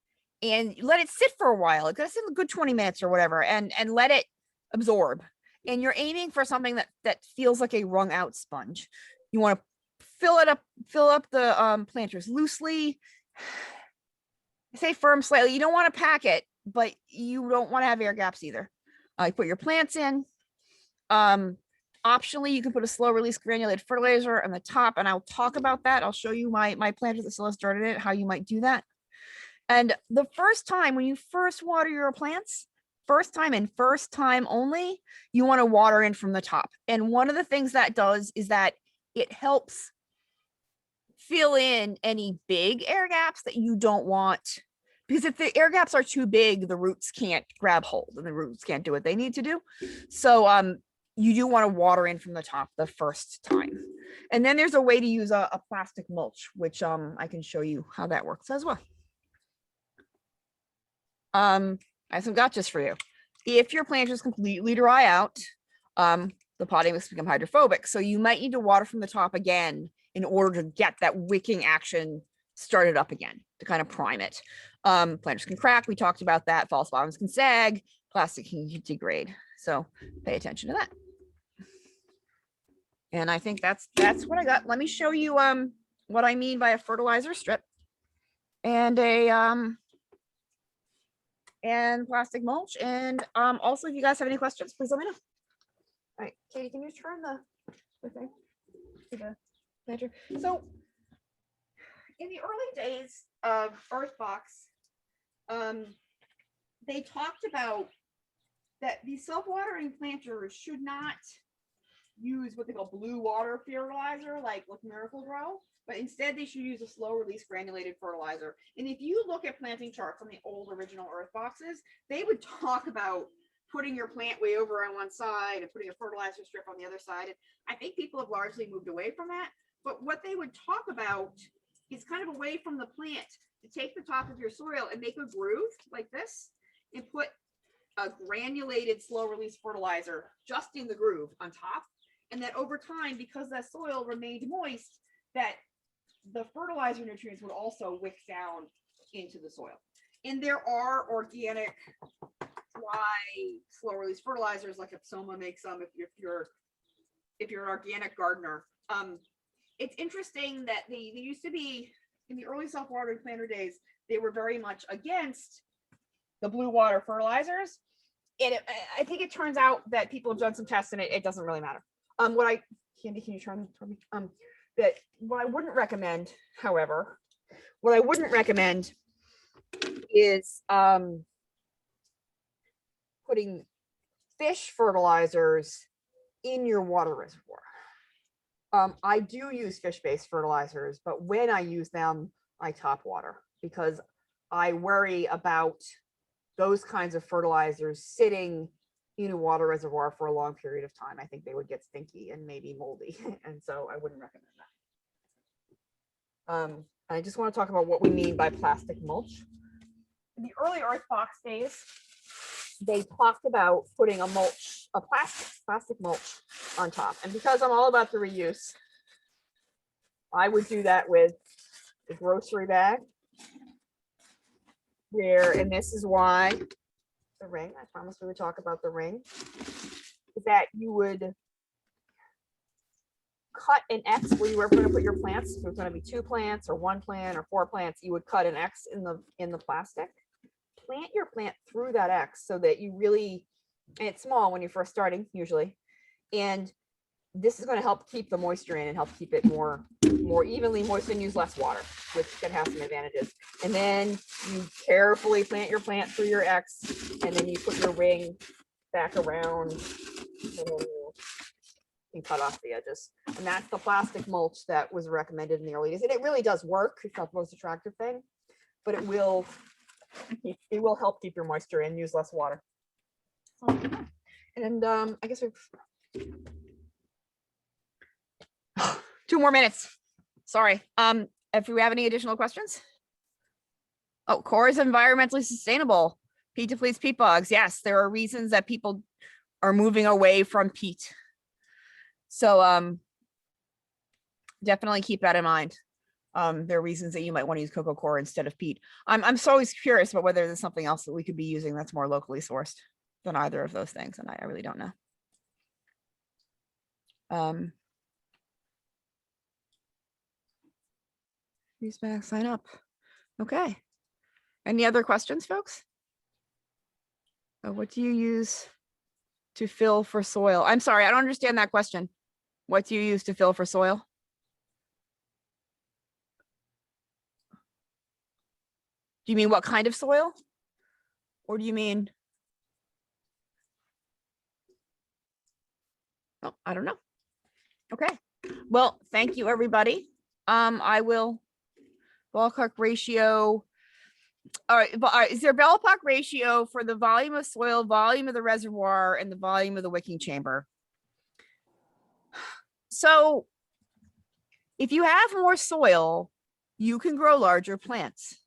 and let it sit for a while. It goes in a good 20 minutes or whatever, and let it absorb. And you're aiming for something that feels like a wrung out sponge. You want to fill up the planters loosely. I say firm slightly. You don't want to pack it, but you don't want to have air gaps either. You put your plants in. Optionally, you can put a slow release granulated fertilizer on the top, and I'll talk about that. I'll show you my planter that still has dirt in it, how you might do that. And the first time, when you first water your plants, first time only, you want to water in from the top. And one of the things that does is that it helps fill in any big air gaps that you don't want. Because if the air gaps are too big, the roots can't grab hold and the roots can't do what they need to do. So you do want to water in from the top the first time. And then there's a way to use a plastic mulch, which I can show you how that works as well. I have some gotchas for you. If your planters completely dry out, the potting mix become hydrophobic. So you might need to water from the top again in order to get that wicking action started up again to kind of prime it. Planters can crack. We talked about that. False bottoms can sag. Plastic can degrade. So pay attention to that. And I think that's what I got. Let me show you what I mean by a fertilizer strip and a and plastic mulch. And also, if you guys have any questions, please let me know. All right, Katie, can you turn the thing to the planter? So in the early days of Earthbox, they talked about that these self-watering planters should not use what they call blue water fertilizer, like with Miracle Grow, but instead they should use a slow release granulated fertilizer. And if you look at planting charts on the old original Earth boxes, they would talk about putting your plant way over on one side and putting a fertilizer strip on the other side. And I think people have largely moved away from that. But what they would talk about is kind of away from the plant to take the top of your soil and make a groove like this and put a granulated slow release fertilizer just in the groove on top. And that over time, because that soil remained moist, that the fertilizer nutrients would also wick down into the soil. And there are organic dry slow release fertilizers, like Ipsoma makes them if you're an organic gardener. It's interesting that they used to be, in the early self-watering planter days, they were very much against the blue water fertilizers. And I think it turns out that people have done some tests and it doesn't really matter. Candy, can you try me? That what I wouldn't recommend, however, is putting fish fertilizers in your water reservoir. I do use fish-based fertilizers, but when I use them, I top water because I worry about those kinds of fertilizers sitting in a water reservoir for a long period of time. I think they would get stinky and maybe moldy. And so I wouldn't recommend that. I just want to talk about what we mean by plastic mulch. In the early Earthbox days, they talked about putting a mulch, a plastic mulch on top. And because I'm all about the reuse, I would do that with the grocery bag and this is why the ring, I promised we would talk about the ring, is that you would cut an X where you were going to put your plants. If it was going to be 2 plants or 1 plant or 4 plants, you would cut an X in the plastic. Plant your plant through that X so that you really, and it's small when you're first starting usually, and this is going to help keep the moisture in and help keep it more evenly moist and use less water, which can have some advantages. And then you carefully plant your plant through your X, and then you put your ring back around, and then you can cut off the edges. And that's the plastic mulch that was recommended in the early days. And it really does work. It's not the most attractive thing, but it will help keep your moisture in, use less water. And I guess we've 2 more minutes. Sorry. If we have any additional questions. Oh, core is environmentally sustainable. Peat depletes peat bogs. Yes, there are reasons that people are moving away from peat. So definitely keep that in mind. There are reasons that you might want to use cocoa coir instead of peat. I'm so always curious about whether there's something else that we could be using that's more locally sourced than either of those things, and I really don't know. Use back, sign up. Okay. Any other questions, folks? What do you use to fill for soil? I'm sorry, I don't understand that question. What do you use to fill for soil? Do you mean what kind of soil? Or do you mean? Oh, I don't know. Okay. Well, thank you, everybody. I will ballpark ratio. All right, but is there a ballpark ratio for the volume of soil, volume of the reservoir, and the volume of the wicking chamber? So if you have more soil, you can grow larger plants.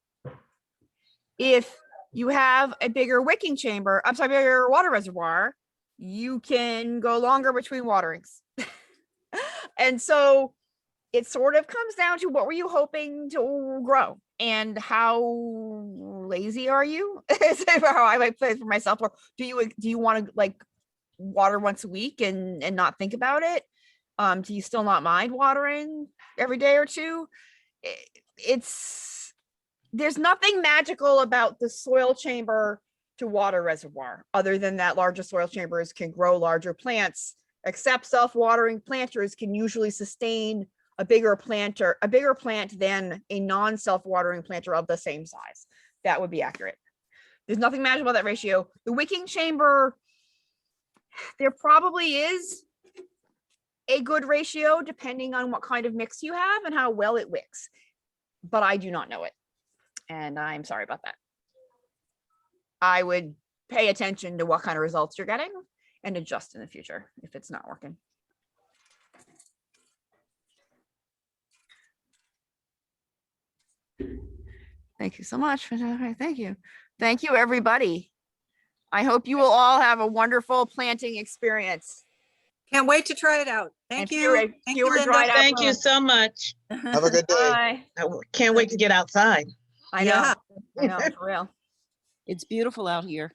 If you have a bigger wicking chamber, I'm sorry, bigger water reservoir, you can go longer between waterings. And so it sort of comes down to what were you hoping to grow and how lazy are you? Is how I might play it for myself. Or do you want to like water once a week and not think about it? Do you still not mind watering every day or two? There's nothing magical about the soil chamber to water reservoir other than that larger soil chambers can grow larger plants, except self-watering planters can usually sustain a bigger plant than a non-self-watering planter of the same size. That would be accurate. There's nothing magical about that ratio. The wicking chamber, there probably is a good ratio depending on what kind of mix you have and how well it wicks, but I do not know it. And I'm sorry about that. I would pay attention to what kind of results you're getting and adjust in the future if it's not working. Thank you so much. Thank you. Thank you, everybody. I hope you will all have a wonderful planting experience. Can't wait to try it out. Thank you. Thank you, Linda. dried out Thank you plants. so much. Have a good day. Bye. Can't wait to get outside. I know. Yeah. I know, for real. It's beautiful out here.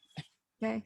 Okay.